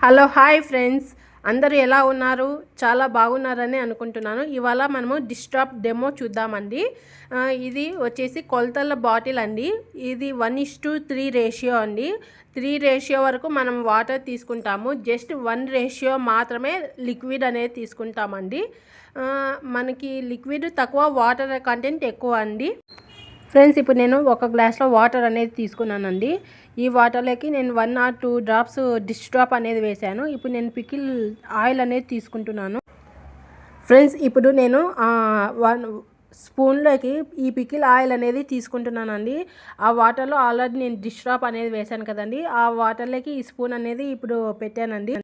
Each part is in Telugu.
హలో హాయ్ ఫ్రెండ్స్, అందరూ ఎలా ఉన్నారు? చాలా బాగున్నారని అనుకుంటున్నాను. ఇవాళ మనము డిష్ డ్రాప్ డెమో చూద్దామండి. ఇది వచ్చేసి కొలతల బాటిల్ అండి. ఇది 1:3 రేషియో అండి. 3 రేషియో వరకు మనం వాటర్ తీసుకుంటాము. జస్ట్ 1 రేషియో మాత్రమే లిక్విడ్ అనేది తీసుకుంటామండి. మనకి లిక్విడ్ తక్కువ, వాటర్ కంటెంట్ ఎక్కువ అండి. ఫ్రెండ్స్, ఇప్పుడు నేను ఒక గ్లాస్లో వాటర్ అనేది తీసుకున్నానండి. ఈ వాటర్లోకి నేను 1 or 2 డ్రాప్స్ డిష్ డ్రాప్ అనేది వేశాను. ఇప్పుడు నేను పికిల్ ఆయిల్ అనేది తీసుకుంటున్నాను. ఫ్రెండ్స్, ఇప్పుడు నేను 1 స్పూన్లోకి ఈ పికిల్ ఆయిల్ అనేది తీసుకుంటున్నానండి. ఆ వాటర్లో ఆల్రెడీ నేను డిష్ డ్రాప్ అనేది వేశాను కదండి, ఆ వాటర్లోకి ఈ స్పూన్ అనేది ఇప్పుడు పెట్టానండి.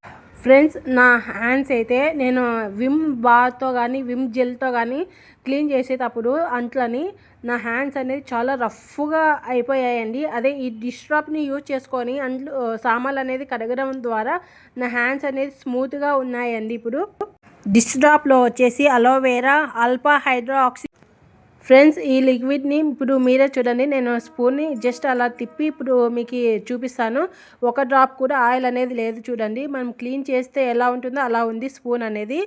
ఫ్రెండ్స్, నా హ్యాండ్స్ అయితే నేను విమ్ బార్తో కానీ విమ్ జెల్తో కానీ క్లీన్ చేసేటప్పుడు అంట్లని నా హ్యాండ్స్ అనేది చాలా రఫ్గా అయిపోయాయండి. అదే ఈ డిష్ డ్రాప్ని యూజ్ చేసుకొని అంట్లు సామాన్లు అనేది కడగడం ద్వారా నా హ్యాండ్స్ అనేది స్మూత్గా ఉన్నాయండి. ఇప్పుడు డిష్ డ్రాప్లో వచ్చేసి అలోవెరా, ఆల్ఫా హైడ్రాక్సీ. ఫ్రెండ్స్, ఈ లిక్విడ్ని ఇప్పుడు మీరే చూడండి. నేను స్పూన్ని జస్ట్ అలా తిప్పి ఇప్పుడు మీకు చూపిస్తాను. ఒక డ్రాప్ కూడా ఆయిల్ అనేది లేదు చూడండి. మనం క్లీన్ చేస్తే ఎలా ఉంటుందో అలా ఉంది స్పూన్ అనేది.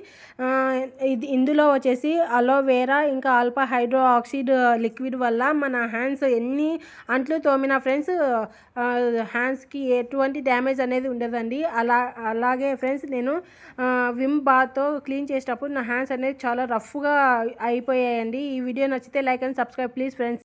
ఇందులో వచ్చేసి అలోవెరా ఇంకా ఆల్ఫా హైడ్రో ఆక్సిడ్ లిక్విడ్ వల్ల మన హ్యాండ్స్ ఎన్ని అంట్లు తోమినా ఫ్రెండ్స్ హ్యాండ్స్కి ఎటువంటి డ్యామేజ్ అనేది ఉండదండి. అలాగే ఫ్రెండ్స్, నేను విమ్ బార్తో క్లీన్ చేసేటప్పుడు నా హ్యాండ్స్ అనేది చాలా రఫ్గా అయిపోయాయండి. ఈ వీడియో నచ్చితే like and subscribe please friends.